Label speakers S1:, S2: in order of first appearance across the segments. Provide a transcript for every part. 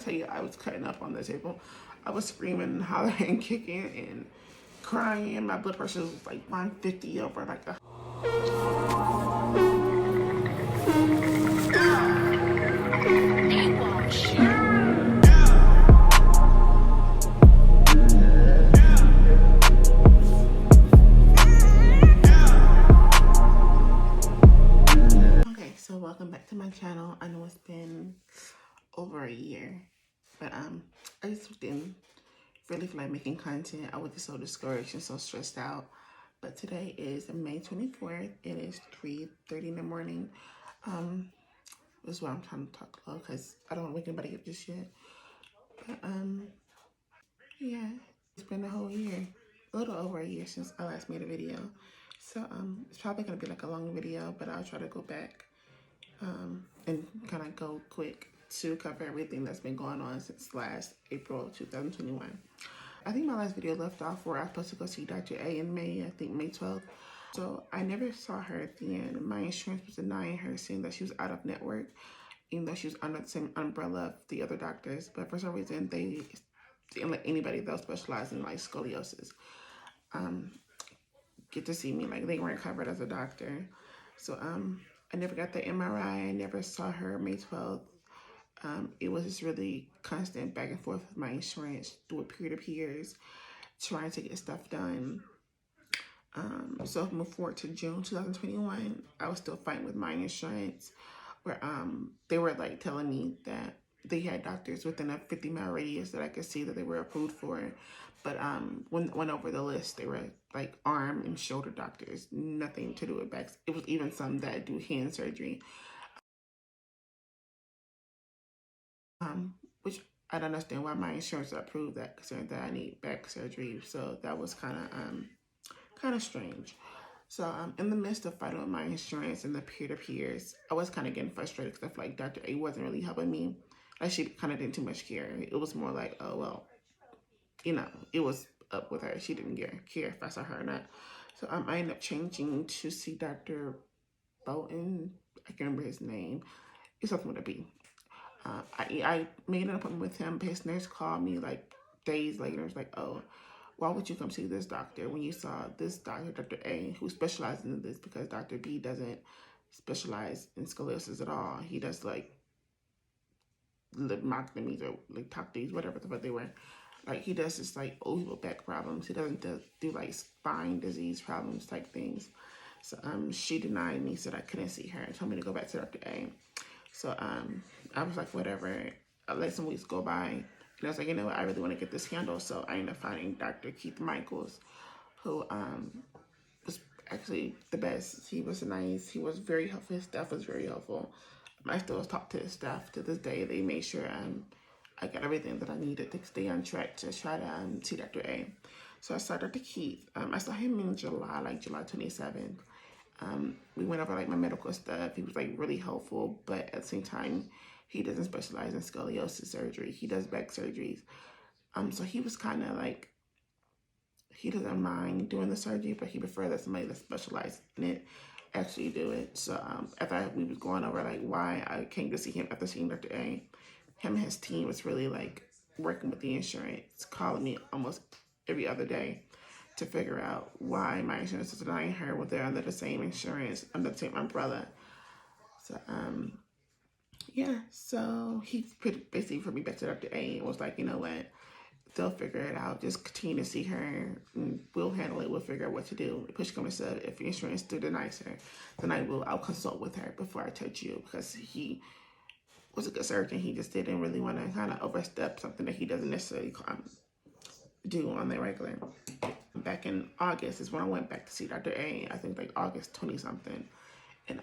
S1: Tell you, I was cutting up on the table. I was screaming, hollering, kicking, and crying. My blood pressure was like 150 over like a. Okay, so welcome back to my channel. I know it's been over a year, but I just didn't really feel like making content. I was just so discouraged and so stressed out. But today is May 24th. It is 3:30 in the morning. This is why I'm trying to talk low because I don't want to wake anybody up just yet. But yeah, it's been a whole year, a little over a year since I last made a video. So it's probably gonna be like a long video, but I'll try to go back and kind of go quick to cover everything that's been going on since last April 2021. I think my last video left off where I was supposed to go see Dr. A in May, I think May 12th. So I never saw her at the end. My insurance was denying her, saying that she was out of network, even though she was under the same umbrella of the other doctors. But for some reason, they didn't let anybody that specialized in like scoliosis get to see me. Like they weren't covered as a doctor. So I never got the MRI. I never saw her May 12th. It was just really constant back and forth with my insurance through a period of years, trying to get stuff done. So move forward to June 2021, I was still fighting with my insurance, where they were like telling me that they had doctors within a 50-mile radius that I could see that they were approved for. But when went over the list, they were like arm and shoulder doctors, nothing to do with backs. It was even some that do hand surgery. Which I don't understand why my insurance approved that, considering that I need back surgery. So that was kind of strange. So in the midst of fighting with my insurance and the peer-to-peers, I was kind of getting frustrated because I feel like Dr. A wasn't really helping me. Like she kind of didn't too much care. It was more like, oh, well, it was up with her. She didn't care if I saw her or not. So I ended up changing to see Dr. Bolton. I can't remember his name. It's something with a B. I made an appointment with him, but his nurse called me like days later. It's like, oh, why would you come see this doctor when you saw this doctor, Dr. A, who specializes in this, because Dr. B doesn't specialize in scoliosis at all. He does like lipectomies or like topties, whatever the fuck they were. Like he does just like old people back problems. He doesn't do like spine disease problems type things. So she denied me, said I couldn't see her, and told me to go back to Dr. A. So I was like, whatever. I let some weeks go by, and I was like, you know what, I really want to get this handled. So I ended up finding Dr. Keith Michaels, who was actually the best. He was nice. He was very helpful. His staff was very helpful. I still talk to his staff to this day. They made sure I got everything that I needed to stay on track to try to see Dr. A. So I saw Dr. Keith. I saw him in July, like July 27th. We went over like my medical stuff. He was like really helpful, but at the same time, he doesn't specialize in scoliosis surgery. He does back surgeries. So he was kind of like, he doesn't mind doing the surgery, but he preferred that somebody that specialized in it actually do it. So after we was going over like why I came to see him after seeing Dr. A, him and his team was really like working with the insurance, calling me almost every other day to figure out why my insurance is denying her when they're under the same insurance, under the same umbrella. So yeah, so he basically put me back to Dr. A and was like, you know what, they'll figure it out. Just continue to see her, and we'll handle it. We'll figure out what to do. Push comes to shove, if the insurance still denies her, then I'll consult with her before I touch you, because he was a good surgeon. He just didn't really want to kind of overstep something that he doesn't necessarily do on the regular. Back in August is when I went back to see Dr. A. I think like August 20 something, and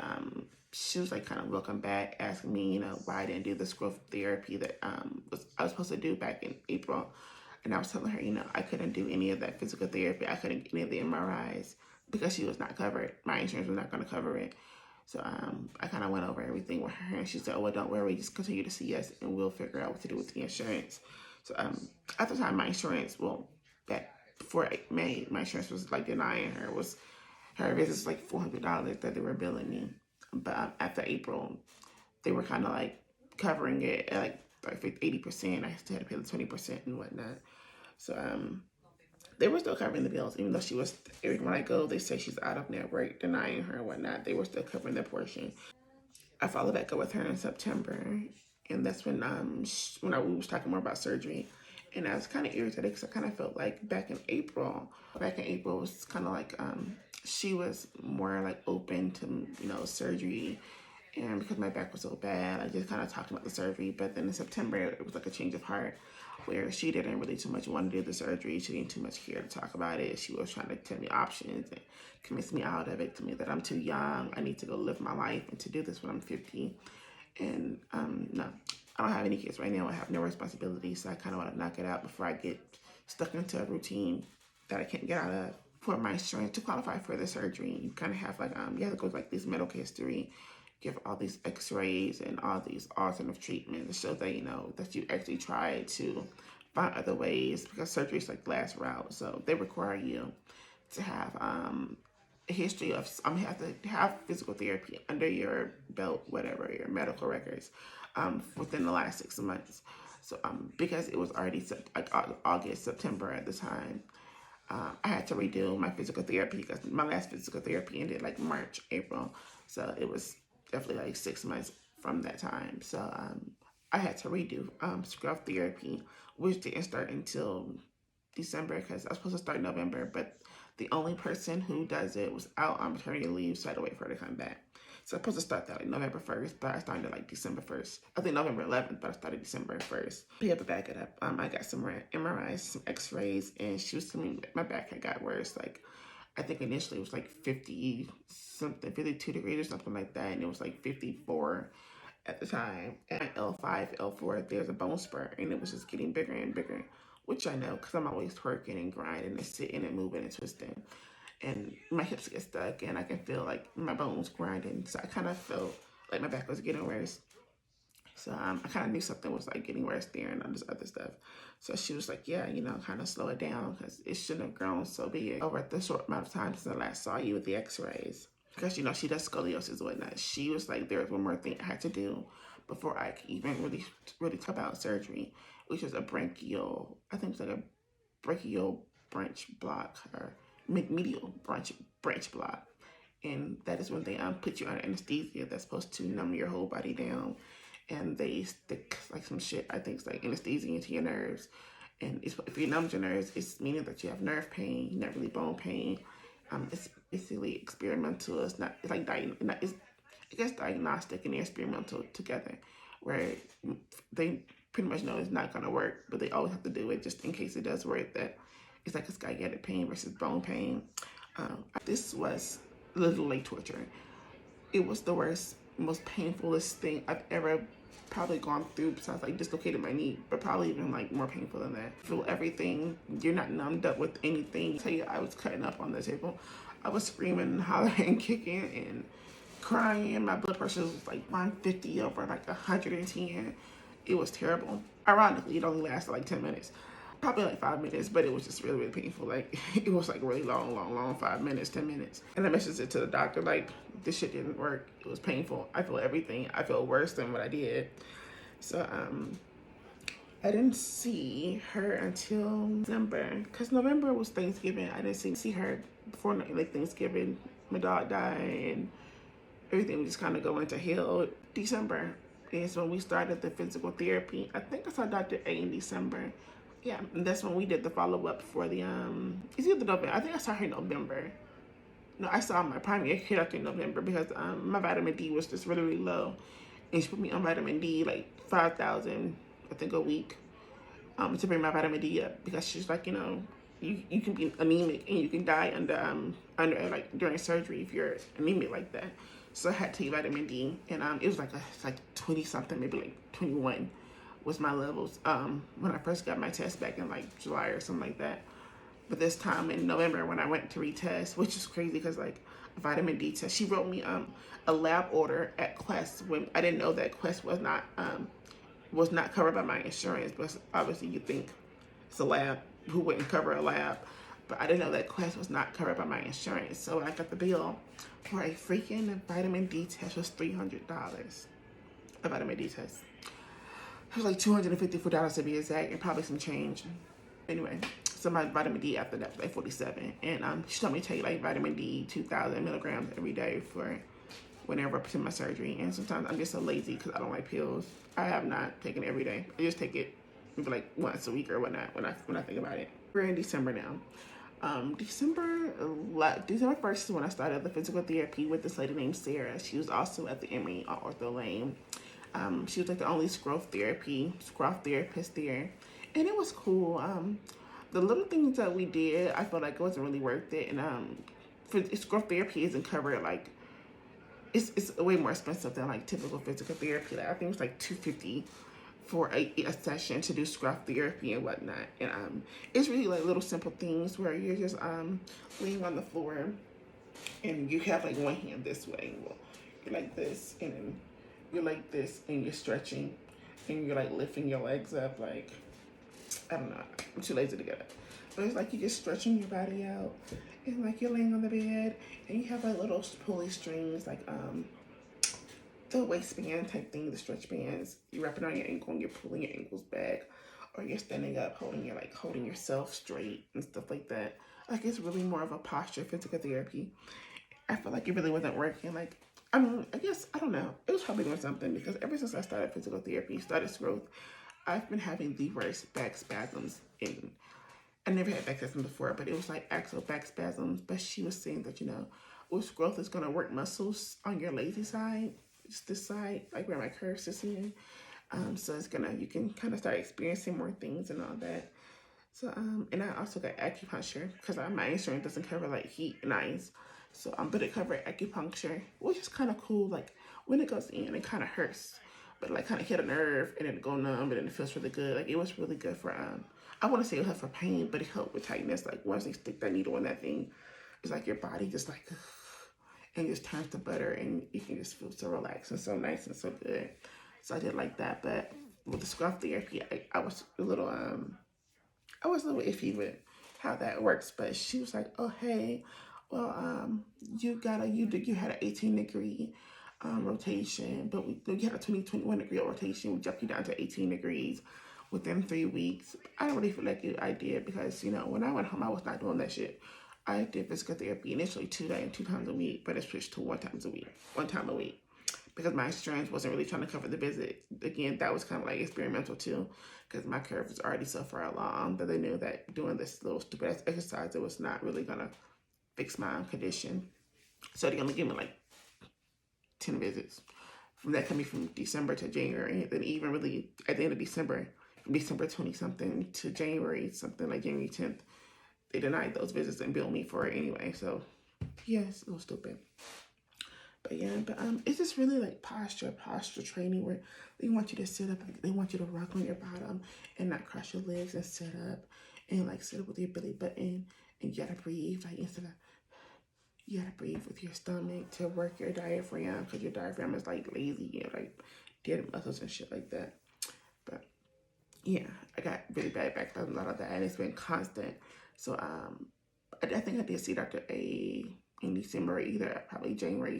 S1: she was like kind of welcome back, asking me, you know, why I didn't do the Scroth Therapy that I was supposed to do back in April. And I was telling her, you know, I couldn't do any of that physical therapy. I couldn't get any of the MRIs because she was not covered. My insurance was not going to cover it. So I kind of went over everything with her, and she said, oh, well, don't worry, just continue to see us, and we'll figure out what to do with the insurance. So at the time, my insurance, well, back before May, my insurance was like denying her. Her visits like $400 that they were billing me. But after April, they were kind of like covering it. Like like 80%. I still had to pay the 20% and whatnot. So they were still covering the bills, even though she was, when I go, they say she's out of network, denying her and whatnot. They were still covering their portion. I followed back up with her in September, and that's when we was talking more about surgery. And I was kind of irritated because I kind of felt like back in April it was kind of like she was more like open to, you know, surgery. And because my back was so bad, I just kind of talked about the surgery. But then in September, it was like a change of heart where she didn't really too much want to do the surgery. She didn't too much care to talk about it. She was trying to tell me options and convince me out of it, to me that I'm too young. I need to go live my life and to do this when I'm 50. And no, I don't have any kids right now. I have no responsibilities. So I kind of want to knock it out before I get stuck into a routine that I can't get out of. For my insurance to qualify for the surgery, you kind of have like, you have to go like this medical history, give all these x-rays and all these alternative treatments to show that, you know, that you actually tried to find other ways, because surgery is like the last route. So they require you to have a history of, have to have physical therapy under your belt, whatever, your medical records, within the last 6 months. So because it was already like August, September at the time, I had to redo my physical therapy because my last physical therapy ended like March, April. So it was definitely like 6 months from that time. So I had to redo Scroth Therapy, which didn't start until December because I was supposed to start in November, but the only person who does it was out on maternity leave, so I had to wait for her to come back. So I'm supposed to start that like November 1st, but I started like December 1st. I think November 11th, but I started December 1st. But yeah, to back it up, I got some MRIs, some x-rays, and she was telling me my back had got worse. Like, I think initially it was like 50 something, 52 degrees or something like that, and it was like 54 at the time. And L5, L4, there's a bone spur, and it was just getting bigger and bigger, which I know because I'm always twerking and grinding and sitting and moving and twisting. And my hips get stuck, and I can feel like my bones grinding. So I kind of felt like my back was getting worse. So I kind of knew something was like getting worse there and all this other stuff. So she was like, yeah, you know, kind of slow it down because it shouldn't have grown so big over the short amount of time since I last saw you with the x-rays. Because, you know, she does scoliosis and whatnot. She was like, there was one more thing I had to do before I could even really talk about surgery, which was a brachial, I think it's like a brachial branch block or medial branch block. And that is when they put you under anesthesia that's supposed to numb your whole body down. And they stick like some shit, I think it's like anesthesia into your nerves. And if you numb your nerves, it's meaning that you have nerve pain, not really bone pain. It's basically experimental. It's not, it's like, it's, I guess, diagnostic and experimental together, where they pretty much know it's not going to work, but they always have to do it just in case it does work. That it's like a sciatic pain versus bone pain. This was literally torture. It was the worst, most painfulest thing I've ever probably gone through, besides like dislocated my knee, but probably even like more painful than that. Feel everything. You're not numbed up with anything. I tell you, I was cutting up on the table. I was screaming, hollering, kicking, and crying. My blood pressure was like 150 over like 110. It was terrible. Ironically, it only lasted like 10 minutes. Probably like 5 minutes, but it was just really, really painful. Like, it was like really long, 5 minutes, 10 minutes. And I messaged it to the doctor, like, this shit didn't work. It was painful. I feel everything. I feel worse than what I did. So, I didn't see her until December, because November was Thanksgiving. I didn't see her before like Thanksgiving. My dog died, and everything was just kind of going to hell. December is when we started the physical therapy. I think I saw Dr. A in December. Yeah, and that's when we did the follow-up for the, it's either November. I think I saw her in November. No, I saw my primary care doctor in November because my vitamin D was just really, really low. And she put me on vitamin D, like 5,000, I think, a week, to bring my vitamin D up, because she's like, you know, you can be anemic and you can die under like during surgery if you're anemic like that. So I had to take vitamin D, and it was like 20 something, maybe like 21 was my levels when I first got my test back in like July or something like that. But this time in November when I went to retest, which is crazy because like a vitamin D test, she wrote me a lab order at Quest when I didn't know that Quest was not covered by my insurance. But obviously you think it's a lab, who wouldn't cover a lab? But I didn't know that Quest was not covered by my insurance. So when I got the bill for a freaking vitamin D test, was $300. A vitamin D test. It was like $254 to be exact, and probably some change. Anyway, so my vitamin D after that was like 47, and she told me to take like vitamin D 2,000 milligrams every day for whenever I put in my surgery. And sometimes I'm just so lazy because I don't like pills. I have not taken it every day. I just take it maybe like once a week or whatnot when I think about it. We're in December now. December 1st is when I started the physical therapy with this lady named Sarah. She was also at the Emory on Ortho Lane. She was like the only Scroth therapist there, and it was cool. The little things that we did, I felt like it wasn't really worth it. And for Scroth therapy isn't covered like it's way more expensive than like typical physical therapy. Like I think it's like $250 for a session to do Scroth therapy and whatnot. And it's really like little simple things where you're just laying on the floor and you have like one hand this way, you're like this, and then you're like this, and you're stretching, and you're like lifting your legs up. Like, I don't know, I'm too lazy to get it, but it's like you're just stretching your body out, and like you're laying on the bed, and you have like little pulley strings, like the waistband type thing, the stretch bands. You wrap it on your ankle and you're pulling your ankles back, or you're standing up holding yourself straight and stuff like that. Like, it's really more of a posture physical therapy. I feel like it really wasn't working. Like, I mean, I guess, I don't know. It was probably doing something, because ever since I started physical therapy, started Scroth, I've been having the worst back spasms. And I never had back spasms before, but it was like actual back spasms. But she was saying that, with Scroth, it's going to work muscles on your lazy side, just this side, like where my curve sits in. So you can kind of start experiencing more things and all that. So, and I also got acupuncture, because my insurance doesn't cover like heat and ice. So, but it covered acupuncture, which is kind of cool. Like, when it goes in, it kind of hurts, but like kind of hit a nerve and then it go numb, and then it feels really good. Like, it was really good for, I want to say it helped for pain, but it helped with tightness. Like, once they stick that needle in that thing, it's like your body just like, and just turns to butter, and you can just feel so relaxed and so nice and so good. So I did like that. But with the Scroth therapy, I was a little, iffy with how that works. But she was like, oh, hey, well, you had an 18-degree rotation, but you had a 21-degree rotation. We jumped you down to 18 degrees within 3 weeks. I don't really feel like I did, because, when I went home, I was not doing that shit. I did physical therapy initially 2 times a week, but it switched to 1 time a week, because my insurance wasn't really trying to cover the visit. Again, that was kind of like experimental too, because my curve was already so far along that they knew that doing this little stupid exercise, it was not really gonna fix my condition. So they only gave me like 10 visits. From that coming from December to January, and then even really at the end of December, from December 20 something to January something, like January 10th, they denied those visits and billed me for it anyway. So yes, a little stupid. But yeah, it's just really like posture training, where they want you to sit up, they want you to rock on your bottom and not cross your legs, and sit up with your belly button, and you gotta breathe, like you gotta breathe with your stomach to work your diaphragm, because your diaphragm is like lazy, like dead muscles and shit like that. But yeah, I got really bad back spasms out of that, and it's been constant. So I think I did see Dr. A in December, either probably January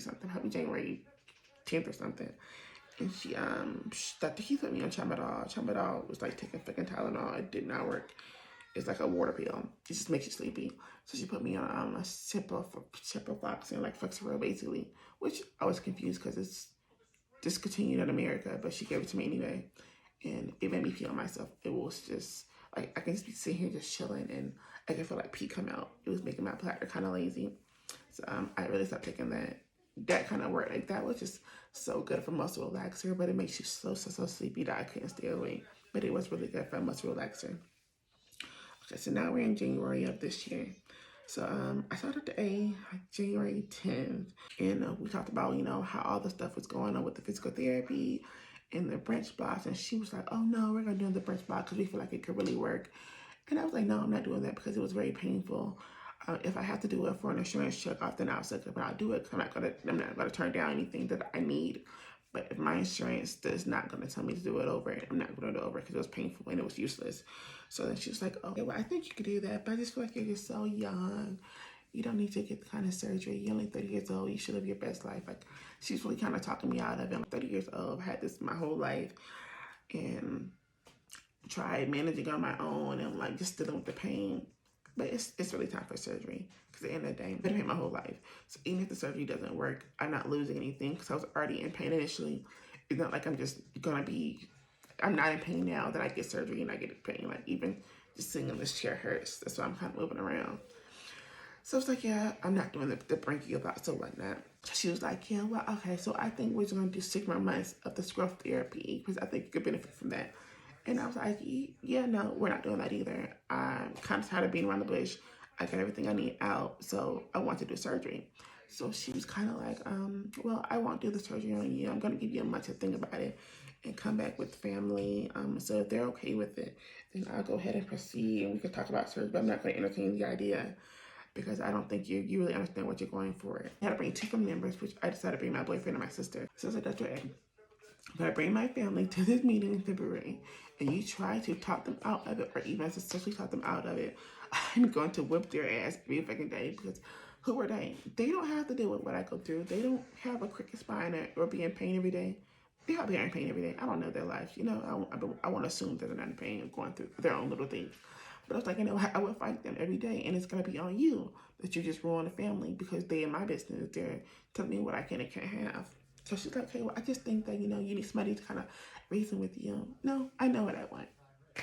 S1: 10th or something. And he put me on Tramadol. Tramadol was like taking fucking Tylenol. It did not work. It's like a water pill. It just makes you sleepy. So she put me on a ciprofloxacin, like Flexeril basically, which I was confused because it's discontinued in America, but she gave it to me anyway. And it made me feel myself. It was just like, I can just be sitting here just chilling, and I can feel like pee come out. It was making my bladder kind of lazy. So I really stopped taking that. That kind of work, like that was just so good for muscle relaxer, but it makes you so sleepy that I couldn't stay awake. But it was really good for a muscle relaxer. Okay, so now we're in January of this year. So I saw Dr. A like January 10th, and we talked about, how all the stuff was going on with the physical therapy and the branch blocks, and she was like, oh no, we're gonna do the branch block because we feel like it could really work. And I was like, no, I'm not doing that, because it was very painful. If I have to do it for an insurance check-off, then I'll suck it, but I'll do it, because I'm not gonna turn down anything that I need. But if my insurance is not gonna tell me to do it over, I'm not gonna do it over, because it was painful and it was useless. So then she was like, okay, well, I think you could do that, but I just feel like you're just so young. You don't need to get the kind of surgery. You're only 30 years old. You should live your best life. Like, she's really kind of talking me out of it. I'm 30 years old. I've had this my whole life. and tried managing on my own and like just dealing with the pain. But it's really time for surgery because at the end of the day, I've been in pain my whole life. So even if the surgery doesn't work, I'm not losing anything because I was already in pain initially. It's not like I'm not in pain now that I get surgery and I get pain. Like even just sitting in this chair hurts. That's why I'm kind of moving around. So it's like, yeah, I'm not doing the brachial thoughts or whatnot. She was like, yeah, well, okay, so I think we're just going to do 6 more months of the Scroth Therapy because I think you could benefit from that. And I was like, yeah, no, we're not doing that either. I'm kind of tired of being around the bush. I got everything I need out, so I want to do surgery. So she was kind of like, well, I won't do the surgery on you. I'm going to give you a month to think about it and come back with family. So if they're okay with it, then I'll go ahead and proceed and we can talk about surgery, but I'm not going to entertain the idea because I don't think you really understand what you're going for. I had to bring 2 family members, which I decided to bring my boyfriend and my sister. So I said, that's right. But I bring my family to this meeting in February, and you try to talk them out of it, or even successfully talk them out of it, I'm going to whip their ass every fucking day because who are they? They don't have to deal with what I go through. They don't have a crooked spine or be in pain every day. They're out there in pain every day. I don't know their lives. You know, I want to assume that they're not in pain or going through their own little things. But I was like, you know, I would fight them every day, and it's going to be on you that you just ruin the family because they in my business. They're telling me what I can and can't have. So she's like, okay, well, I just think that, you know, you need somebody to kind of reason with you. No, I know what I want.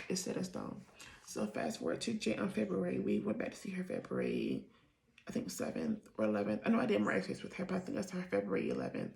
S1: It's set in stone. So fast forward to February. We went back to see her February, I think 7th or 11th. I know I did MRIs with her, but I think that's her February 11th.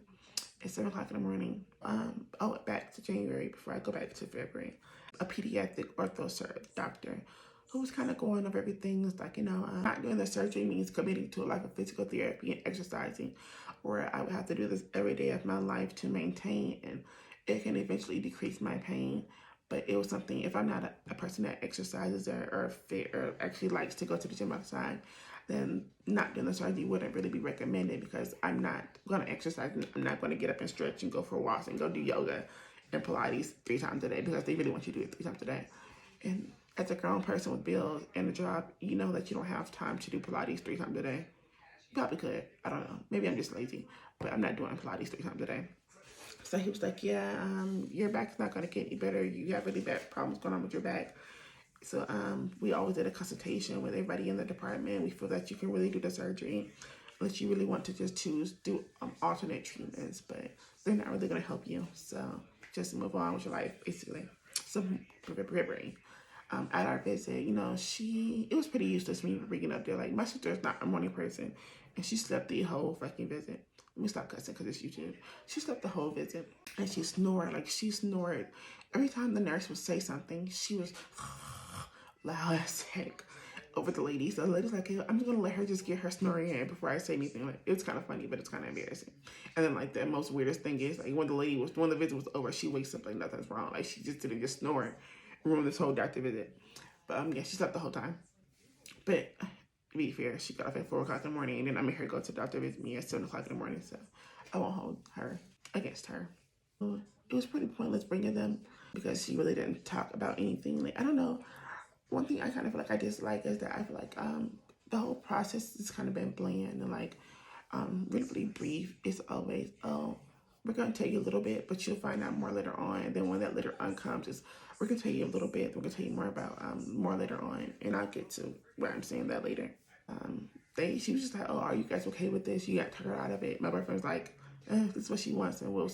S1: It's 7 o'clock in the morning. I went back to January before I go back to February. A pediatric ortho doctor who was kind of going over everything. It's like, you know, not doing the surgery means committing to a life of physical therapy and exercising, where I would have to do this every day of my life to maintain, and it can eventually decrease my pain. But it was something, if I'm not a person that exercises or fit or actually likes to go to the gym outside, then not doing the surgery wouldn't really be recommended because I'm not going to exercise. I'm not going to get up and stretch and go for walks and go do yoga and Pilates 3 times a day because they really want you to do it 3 times a day. And as a grown person with bills and a job, you know that you don't have time to do Pilates 3 times a day. Probably could. I don't know. Maybe I'm just lazy, but I'm not doing Pilates 3 times a day. So he was like, yeah, your back's not going to get any better. You have really bad problems going on with your back. So we always did a consultation with everybody in the department. We feel that you can really do the surgery unless you really want to just do alternate treatments, but they're not really going to help you. So just move on with your life, basically. So February. At our visit, you know, it was pretty useless me bringing up there. Like, my sister is not a morning person, and she slept the whole fucking visit. Let me stop cussing because it's YouTube. She slept the whole visit, and she snored. Like, she snored. Every time the nurse would say something, she was loud as heck over the lady. So the lady's like, hey, I'm just gonna let her just get her snoring in before I say anything. Like, it's kind of funny, but it's kind of embarrassing. And then like the most weirdest thing is like when the visit was over, she wakes up like nothing's wrong. Like she just didn't just snore, ruin this whole doctor visit. But yeah, she slept the whole time. But to be fair, she got off at 4 o'clock in the morning, and then I made her go to the doctor visit me at 7 o'clock in the morning. So I won't hold her against her. It was pretty pointless bringing them because she really didn't talk about anything. Like, I don't know. One thing I kind of feel like I dislike is that I feel like the whole process has kind of been bland and like really brief. It's always, oh, we're going to tell you a little bit, but you'll find out more later on. And then when that later on comes, we're going to tell you a little bit. We're going to tell you more about more later on. And I'll get to where I'm saying that later. She was just like, oh, are you guys okay with this? You got to her out of it. My boyfriend's like, this is what she wants, and we'll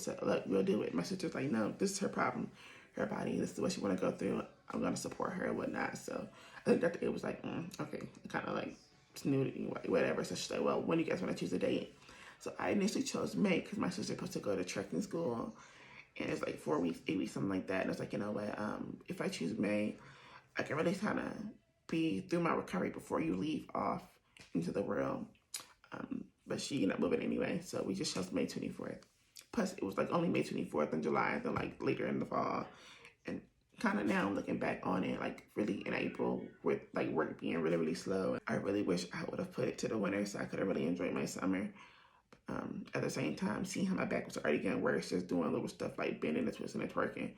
S1: do it. My sister's like, no, this is her problem, her body. This is what she want to go through. I'm gonna support her and whatnot. So I think that it was like, okay, kind of like snooty, whatever. So she's like, well, when do you guys want to choose a date? So I initially chose May because my sister's supposed to go to trekking school, and it's like 4 weeks, 8 weeks, something like that. And I was like, you know what? If I choose May, I can really kind of be through my recovery before you leave off into the world. But she ended up moving anyway, so we just chose May 24th. Plus, it was like only May 24th in July, then like later in the fall. And kind of now looking back on it, like really in April with like work being really, really slow. I really wish I would have put it to the winter so I could have really enjoyed my summer. At the same time, seeing how my back was already getting worse, just doing little stuff like bending and twisting and twerking,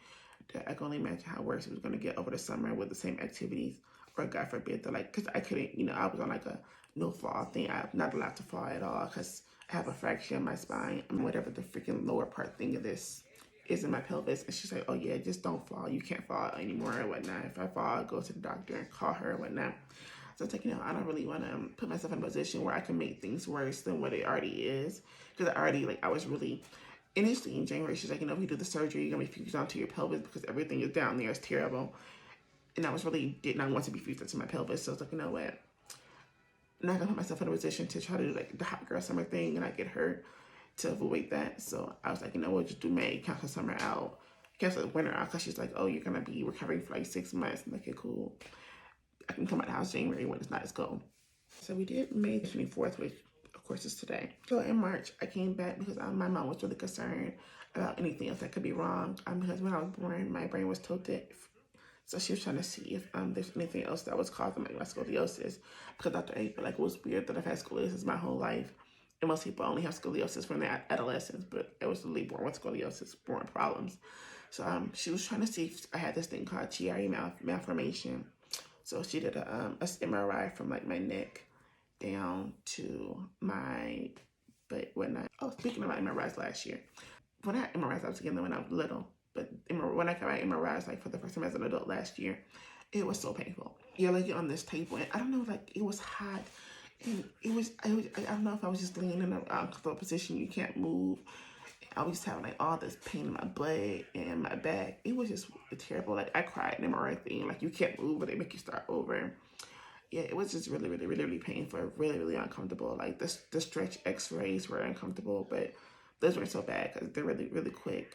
S1: that I can only imagine how worse it was going to get over the summer with the same activities. Or God forbid, because I couldn't, I was on like a no fall thing. I'm not allowed to fall at all because I have a fracture in my spine. Whatever the freaking lower part thing of this is in my pelvis. And she's like, oh yeah, just don't fall. You can't fall anymore or whatnot. If I fall, I'll go to the doctor and call her or whatnot. So it's like, you know, I don't really want to put myself in a position where I can make things worse than what it already is. Because I was really, initially in January, she's like, you know, if you do the surgery, you're going to be fused onto your pelvis because everything is down there is terrible. And I was really, did not want to be fused into my pelvis. So it's like, you know what? I'm not going to put myself in a position to try to do like the hot girl summer thing and I get hurt to avoid that. So I was like, you know, we'll just do May, cancel summer out, cancel the winter out. Because she's like, oh, you're going to be recovering for like 6 months. I'm like, okay, cool. I can come out of the house January when it's not as cold. So we did May 24th, which of course is today. So in March, I came back because my mom was really concerned about anything else that could be wrong. Because when I was born, my brain was tilted. So she was trying to see if there's anything else that was causing my scoliosis. Because Dr. A felt like it was weird that I've had scoliosis my whole life. And most people only have scoliosis when they're adolescents, but I was literally born with scoliosis, born problems. So she was trying to see if I had this thing called GRE malformation. So she did a MRI from like my neck down to my butt, whatnot. Oh, speaking of my MRIs last year, when I had MRIs, I was getting them when I was little. But when I got my MRIs, like for the first time as an adult last year, it was so painful. Yeah, like you're on this table, and I don't know, like it was hot, and I don't know if I was just laying in an uncomfortable position. You can't move. I was just having like all this pain in my butt and my back. It was just terrible. Like I cried in the MRI thing. Like you can't move, but they make you start over. Yeah, it was just really, really, really, really painful. Really, really uncomfortable. Like the stretch X-rays were uncomfortable, but those weren't so bad because they're really, really quick.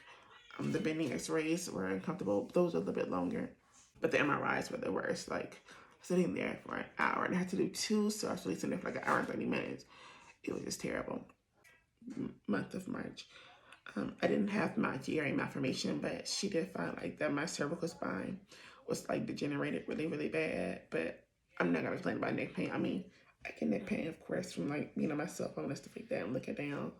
S1: The bending X-rays were uncomfortable. Those were a little bit longer, but the MRIs were the worst. Like sitting there for an hour, and I had to do 2, so I was really sitting there for like an hour and 30 minutes. It was just terrible. Month of March. I didn't have my GRE malformation, but she did find like that my cervical spine was like degenerated really, really bad. But I'm not gonna complain about neck pain. I mean, I get neck pain, of course, from like being on my cell phone and stuff like that and looking down.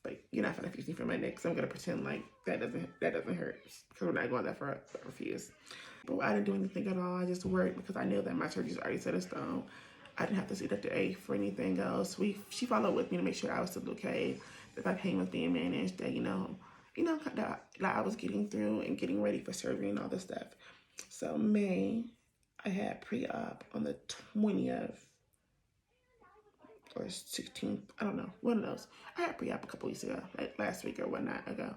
S1: But you're not gonna fuse me from my neck, so I'm gonna pretend like that doesn't hurt because we're not going that far. I refuse. But I didn't do anything at all. I just worked because I knew that my surgery's already set in stone. I didn't have to see Dr. A for anything else. She followed with me to make sure I was still okay, that my pain was being managed, that that I was getting through and getting ready for surgery and all this stuff. So May, I had pre-op on the 20th or 16th. I don't know, one of those. I had pre-op a couple weeks ago, like last week or whatnot ago.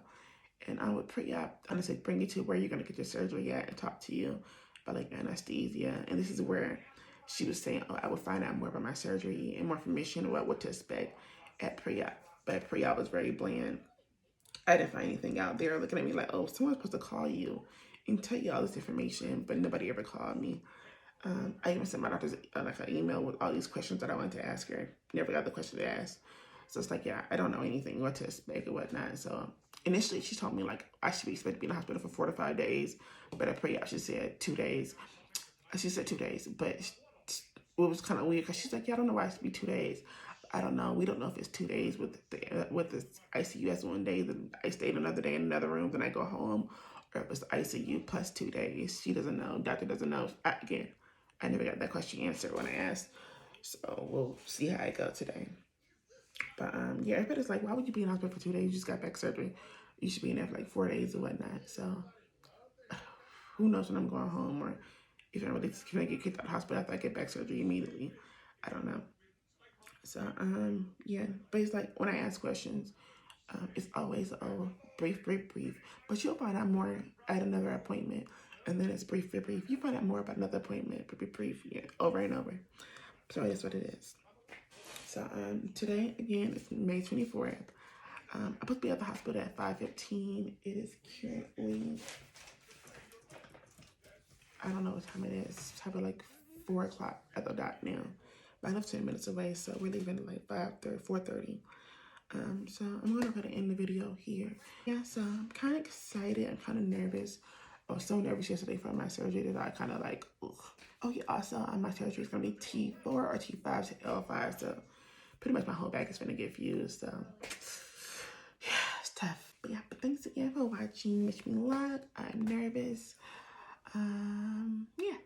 S1: And I would pre-op, I just said, bring you to where you're gonna get your surgery at and talk to you about like anesthesia. And this is where she was saying, oh, I would find out more about my surgery and more information about what to expect at pre-op. But pre-op was very bland. I didn't find anything out there looking at me like, oh, someone's supposed to call you and tell you all this information, but nobody ever called me. I even sent my doctor like an email with all these questions that I wanted to ask her. Never got the question to ask. So it's like, yeah, I don't know anything, what to expect or whatnot. So initially she told me like I should be expected to be in the hospital for 4 to 5 days, but at pre-op she said 2 days. She said 2 days, but it was kind of weird because she's like, yeah, I don't know why it should be 2 days. I don't know. We don't know if it's 2 days with the ICU as 1 day, then I stayed another day in another room, then I go home, or if it's ICU plus 2 days. She doesn't know. Doctor doesn't know. I never got that question answered when I asked. So we'll see how I go today. But yeah, everybody's like, why would you be in hospital for 2 days? You just got back surgery. You should be in there for like 4 days or whatnot. So who knows when I'm going home, or if I'm really gonna get kicked out of the hospital after I get back surgery immediately. I don't know. So yeah, but it's like when I ask questions, it's always brief. But you'll find out more at another appointment, and then it's brief. You find out more about another appointment, brief, yeah, over and over. So that's what it is. So today again is May 24th. I'm supposed to be at the hospital at 5:15. It is currently, I don't know what time it is. It's probably like 4 o'clock at the dot now. But I live 10 minutes away, so we're leaving at like 4:30. So I'm gonna go ahead and end the video here. Yeah, so I'm kind of excited. I'm kind of nervous. I was so nervous yesterday for my surgery that I kind of like, ugh. Oh yeah, also my surgery is gonna be T4 or T5 to L5, so pretty much my whole back is gonna get fused. So yeah, it's tough. But yeah, but thanks again for watching. Wish me luck. I'm nervous. Yeah.